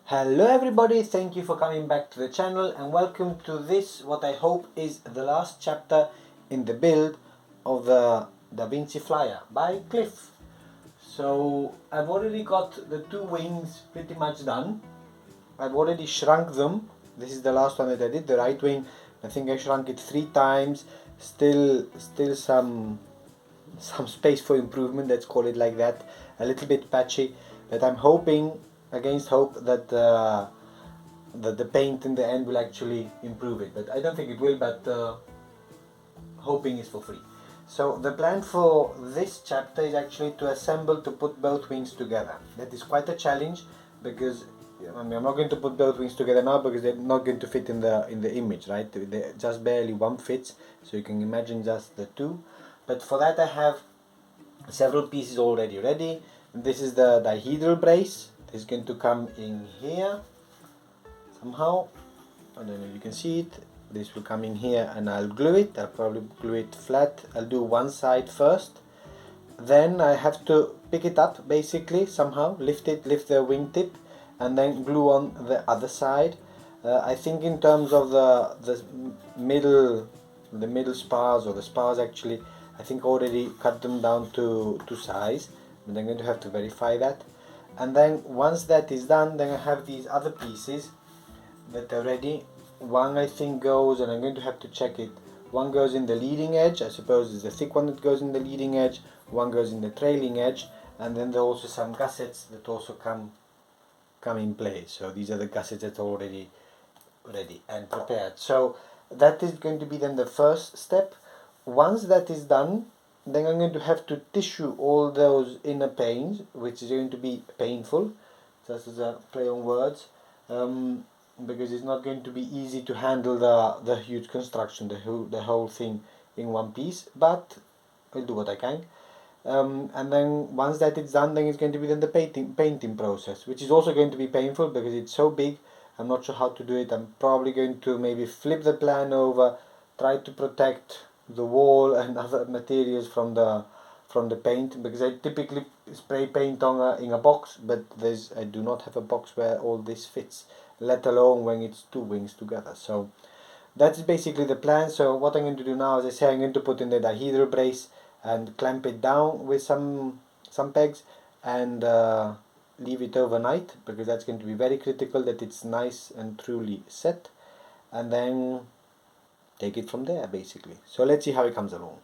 Hello everybody, thank you for coming back to the channel and welcome to this, what I hope is the last chapter in the build of the Da Vinci Flyer by Cliff. So I've already got the two wings pretty much done. I've already shrunk them. This is the last one that I did, the right wing. I think I shrunk it 3 times. Still some space for improvement, let's call it like that. A little bit patchy, but I'm hoping against hope that the paint in the end will actually improve it, but I don't think it will, but hoping is for free. So the plan for this chapter is actually to assemble, to put both wings together. That is quite a challenge because I'm not going to put both wings together now because they're not going to fit in the image, right? Just barely one fits, so you can imagine just the two. But for that I have several pieces already ready. This is the dihedral brace. This is going to come in here somehow. I don't know if you can see it. This will come in here and I'll glue it. I'll probably glue it flat. I'll do one side first. Then I have to pick it up basically somehow, lift the wingtip, and then glue on the other side. I think in terms of the middle spars, or the spars actually, I think already cut them down to size, but I'm going to have to verify that. And then once that is done, then I have these other pieces that are ready. One I think goes, and I'm going to have to check it, one goes in the leading edge, I suppose it's the thick one that goes in the leading edge, one goes in the trailing edge, and then there are also some gussets that also come in play. So these are the gussets that are already ready and prepared. So that is going to be then the first step. Once that is done, then I'm going to have to tissue all those inner panes, which is going to be painful, just as a play on words, because it's not going to be easy to handle the huge construction, the whole thing in one piece, but I'll do what I can. And then once that is done, then it's going to be then the painting process, which is also going to be painful because it's so big. I'm not sure how to do it. I'm probably going to maybe flip the plan over, try to protect the wall and other materials from the paint, because I typically spray paint on in a box, but I do not have a box where all this fits, let alone when it's two wings together. So that's basically the plan. So what I'm going to do now, as I say, I'm going to put in the dihedral brace and clamp it down with some pegs and leave it overnight, because that's going to be very critical that it's nice and truly set, and then take it from there basically. So let's see how it comes along.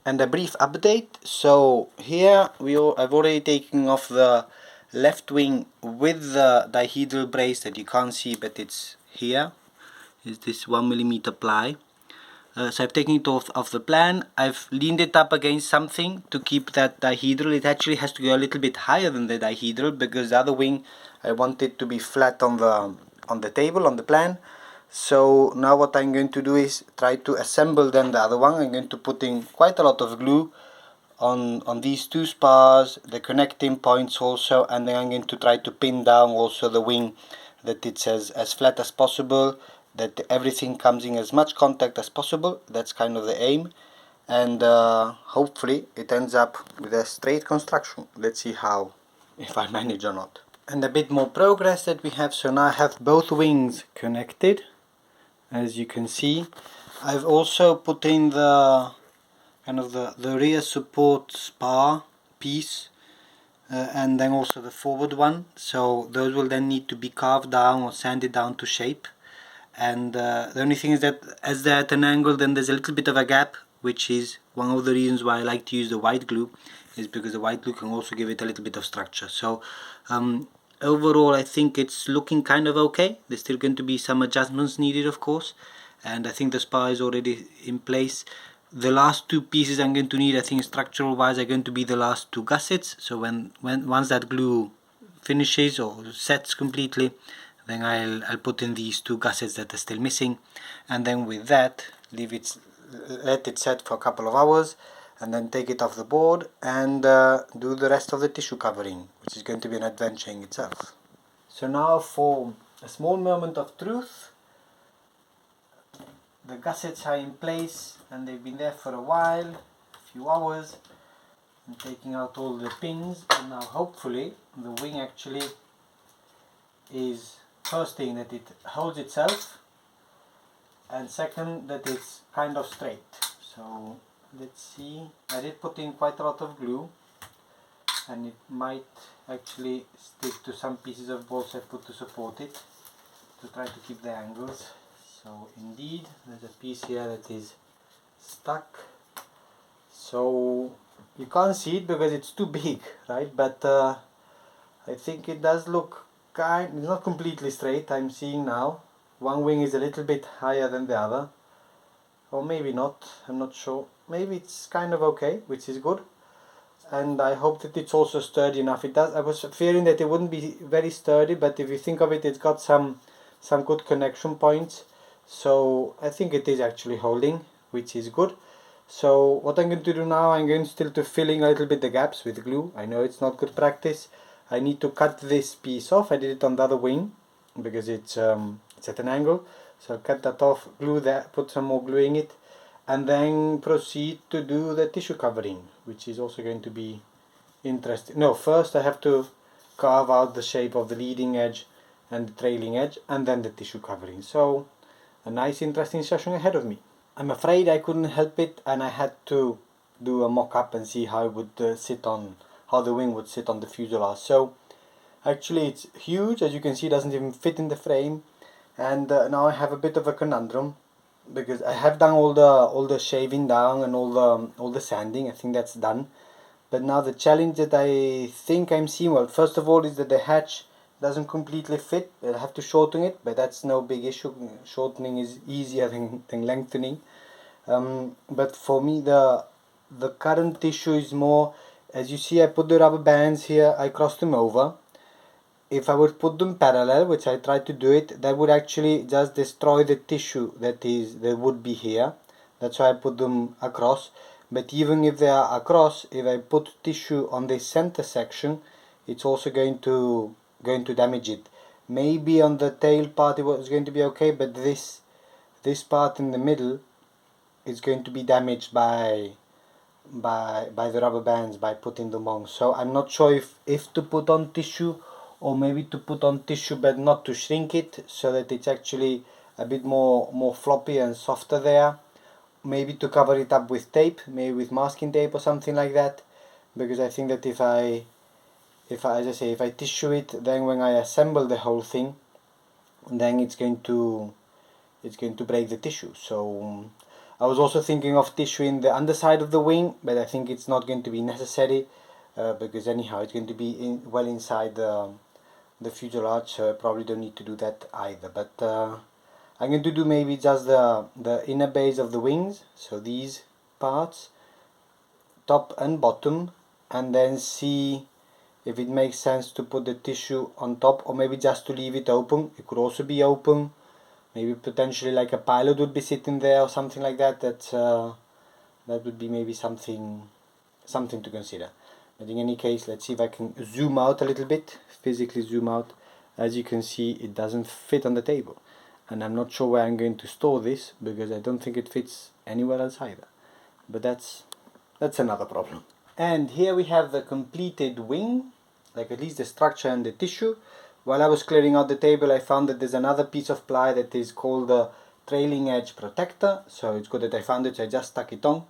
And a brief update. So here I've already taken off the left wing with the dihedral brace that you can't see, but it's here. Is this 1mm ply. So I've taken it off the plan. I've leaned it up against something to keep that dihedral. It actually has to go a little bit higher than the dihedral because the other wing I want it to be flat on the table, on the plan. So now what I'm going to do is try to assemble then the other one. I'm going to put in quite a lot of glue on these two spars, the connecting points also, and then I'm going to try to pin down also the wing, that it's as flat as possible, that everything comes in as much contact as possible. That's kind of the aim, and hopefully it ends up with a straight construction. Let's see how, if I manage or not. And a bit more progress that we have. So now I have both wings connected, as you can see. I've also put in the kind of the rear support spar piece, and then also the forward one. So those will then need to be carved down or sanded down to shape. And the only thing is that as they're at an angle, then there's a little bit of a gap, which is one of the reasons why I like to use the white glue, is because the white glue can also give it a little bit of structure. So overall I think it's looking kind of okay. There's still going to be some adjustments needed, of course, and I think the spar is already in place. The last two pieces I'm going to need, I think structural wise, are going to be the last two gussets. So once that glue finishes or sets completely, then I'll put in these two gussets that are still missing, and then with that let it set for a couple of hours, and then take it off the board and do the rest of the tissue covering, which is going to be an adventure in itself. So now for a small moment of truth. The gussets are in place and they've been there for a while, a few hours. I'm taking out all the pins, and now hopefully the wing actually is, first thing, that it holds itself, and second, that it's kind of straight. So let's see, I did put in quite a lot of glue, and it might actually stick to some pieces of bolts I put to support it, to try to keep the angles. So indeed, there's a piece here that is stuck. So you can't see it because it's too big, right? But I think it does look it's not completely straight. I'm seeing now one wing is a little bit higher than the other, or maybe not, I'm not sure. Maybe it's kind of okay, which is good, and I hope that it's also sturdy enough. It does. I was fearing that it wouldn't be very sturdy, but if you think of it, it's got some good connection points, so I think it is actually holding, which is good. So what I'm going to do now, I'm going still to fill in a little bit the gaps with glue. I know it's not good practice. I need to cut this piece off. I did it on the other wing because it's at an angle. So I'll cut that off, glue that, put some more glue in it, and then proceed to do the tissue covering, which is also going to be interesting. No, first I have to carve out the shape of the leading edge and the trailing edge, and then the tissue covering. So a nice interesting session ahead of me. I'm afraid I couldn't help it, and I had to do a mock-up and see how it would sit on, how the wing would sit on the fuselage. So actually it's huge, as you can see. It doesn't even fit in the frame, and now I have a bit of a conundrum, because I have done all the shaving down and all the sanding. I think that's done, but now the challenge that I think I'm seeing, well, first of all, is that the hatch doesn't completely fit. I'll have to shorten it, but that's no big issue. Shortening is easier than lengthening. But for me, the current issue is more, as you see, I put the rubber bands here, I crossed them over. If I would put them parallel, which I tried to do it, that would actually just destroy the tissue that would be here. That's why I put them across. But even if they are across, if I put tissue on the center section, it's also going to damage it. Maybe on the tail part it was going to be okay, but this part in the middle is going to be damaged by the rubber bands, by putting them on. So I'm not sure if to put on tissue, or maybe to put on tissue but not to shrink it, so that it's actually a bit more floppy and softer there. Maybe to cover it up with tape, maybe with masking tape or something like that, because I think that if I tissue it, then when I assemble the whole thing, then it's going to break the tissue. So I was also thinking of tissuing the underside of the wing, but I think it's not going to be necessary, because anyhow it's going to be well inside the fuselage, so I probably don't need to do that either. But I'm going to do maybe just the inner base of the wings, so these parts, top and bottom, and then see if it makes sense to put the tissue on top, or maybe just to leave it open. It could also be open, maybe potentially like a pilot would be sitting there or something like that. That would be maybe something to consider. But in any case, let's see if I can zoom out a little bit, physically zoom out. As you can see, it doesn't fit on the table, and I'm not sure where I'm going to store this, because I don't think it fits anywhere else either. But that's another problem. And here we have the completed wing, like at least the structure and the tissue. While I was clearing out the table, I found that there's another piece of ply that is called the trailing edge protector, so it's good that I found it, so I just stuck it on.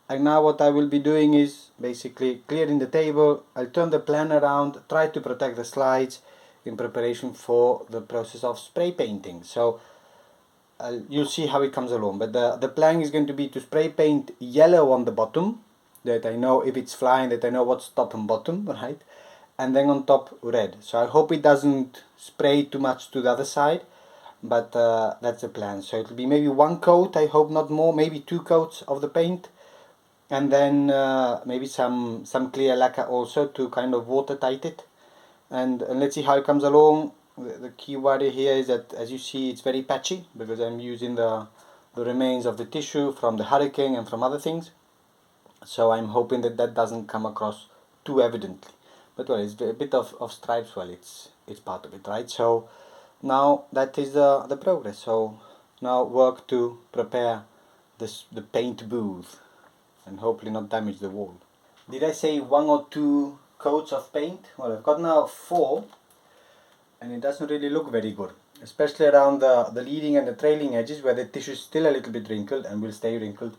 And now what I will be doing is basically clearing the table. I'll turn the plan around, try to protect the slides in preparation for the process of spray painting. So you'll see how it comes along, but the plan is going to be to spray paint yellow on the bottom, that I know if it's flying, that I know what's top and bottom, right? And then on top red. So I hope it doesn't spray too much to the other side, but that's the plan. So it'll be maybe one coat, I hope not more, maybe 2 coats of the paint, and then maybe some clear lacquer also to kind of watertight it, and let's see how it comes along. The key worry here is that, as you see, it's very patchy, because I'm using the remains of the tissue from the hurricane and from other things. So I'm hoping that doesn't come across too evidently. But well, it's a bit of stripes, well, it's part of it, right? So now that is the progress. So now work to prepare the paint booth and hopefully not damage the wall. Did I say 1 or 2 coats of paint? Well, I've got now 4. and it doesn't really look very good, especially around the leading and the trailing edges where the tissue is still a little bit wrinkled and will stay wrinkled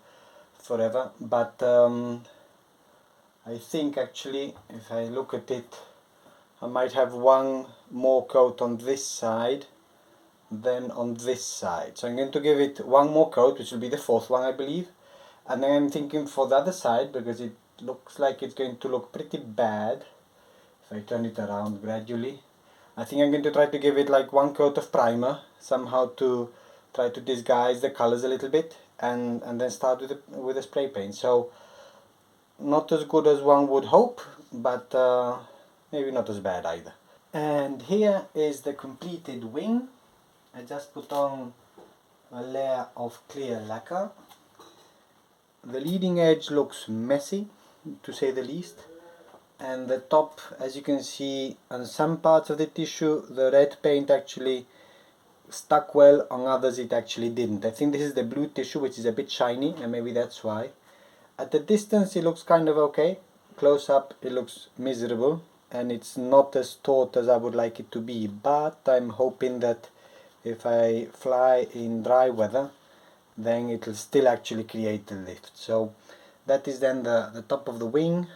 forever. But I think actually if I look at it, I might have one more coat on this side than on this side. So I'm going to give it one more coat, which will be the fourth one I believe. And then I'm thinking for the other side, because it looks like it's going to look pretty bad if I turn it around gradually. I think I'm going to try to give it like one coat of primer somehow to try to disguise the colors a little bit, and then start with the spray paint. So not as good as one would hope, but maybe not as bad either. And here is the completed wing. I just put on a layer of clear lacquer. The leading edge looks messy, to say the least, and the top, as you can see, on some parts of the tissue the red paint actually stuck well, on others it actually didn't. I think this is the blue tissue, which is a bit shiny, and maybe that's why. At the distance it looks kind of okay, close up it looks miserable, and it's not as taut as I would like it to be, but I'm hoping that if I fly in dry weather then it will still actually create a lift. So that is then the top of the wing,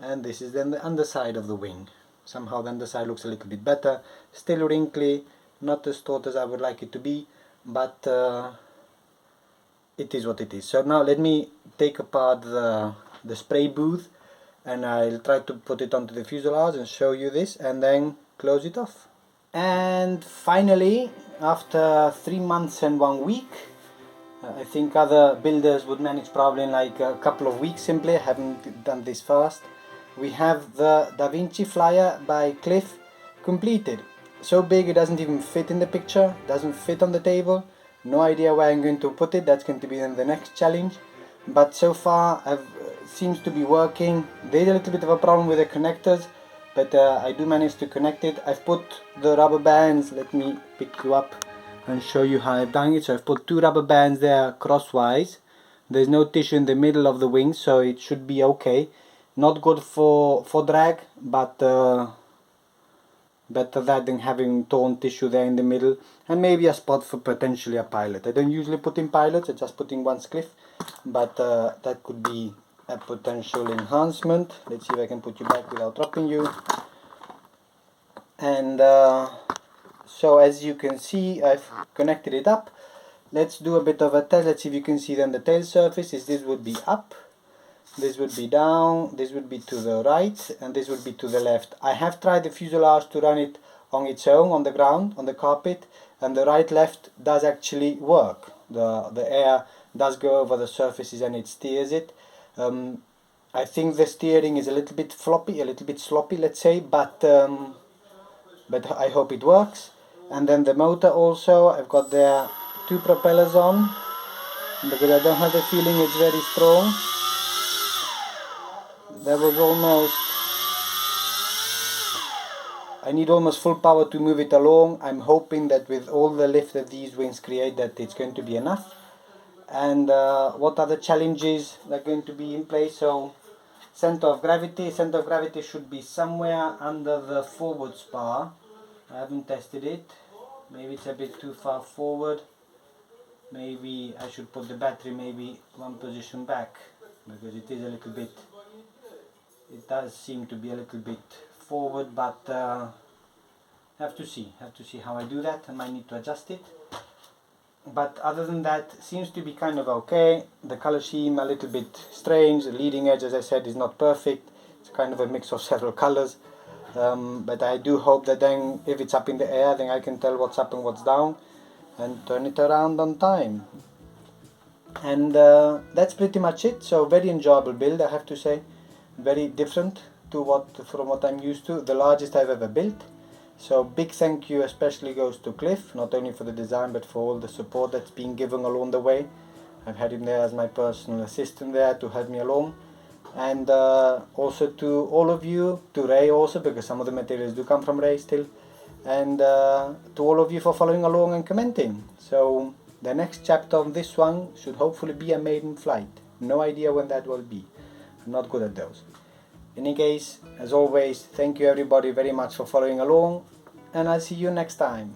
and this is then the underside of the wing. Somehow the underside looks a little bit better, still wrinkly, not as taut as I would like it to be, but it is what it is. So now let me take apart the spray booth, and I'll try to put it onto the fuselage and show you this, and then close it off. And finally, after 3 months and 1 week, I think other builders would manage probably in like a couple of weeks simply. I haven't done this fast. We have the Da Vinci flyer by Cliff completed. So big it doesn't even fit in the picture, doesn't fit on the table. No idea where I'm going to put it, that's going to be in the next challenge. But so far seems to be working. There's a little bit of a problem with the connectors, but I do manage to connect it. I've put the rubber bands, let me pick you up and show you how I've done it. So I've put 2 rubber bands there crosswise. There's no tissue in the middle of the wing, so it should be okay. Not good for drag, but better that than having torn tissue there in the middle, and maybe a spot for potentially a pilot. I don't usually put in pilots, I just put in one cliff, but that could be a potential enhancement. Let's see if I can put you back without dropping you. And so as you can see, I've connected it up. Let's do a bit of a test. Let's see if you can see then the tail surface. This would be up, this would be down, this would be to the right, and this would be to the left. I have tried the fuselage to run it on its own, on the ground, on the carpet, and the right-left does actually work. The air does go over the surfaces and it steers it. I think the steering is a little bit floppy, a little bit sloppy, let's say, but I hope it works. And then the motor also, I've got there 2 propellers on, because I don't have the feeling it's very strong. There was almost, I need almost full power to move it along. I'm hoping that with all the lift that these wings create, that it's going to be enough. And what other challenges are going to be in place? So center of gravity should be somewhere under the forward spar. I haven't tested it. Maybe it's a bit too far forward. Maybe I should put the battery maybe one position back, because it is a little bit, it does seem to be a little bit forward, but have to see how I do that. I might need to adjust it. But other than that, seems to be kind of okay. The color scheme a little bit strange. The leading edge, as I said, is not perfect. It's kind of a mix of several colors. But I do hope that then, if it's up in the air, then I can tell what's up and what's down, and turn it around on time. And that's pretty much it. So very enjoyable build, I have to say. Very different from what I'm used to. The largest I've ever built. So big thank you especially goes to Cliff, not only for the design but for all the support that's been given along the way. I've had him there as my personal assistant there to help me along. And also to all of you, to Ray also, because some of the materials do come from Ray still. And to all of you for following along and commenting. So the next chapter on this one should hopefully be a maiden flight. No idea when that will be. I'm not good at those. In any case, as always, thank you everybody very much for following along. and I'll see you next time.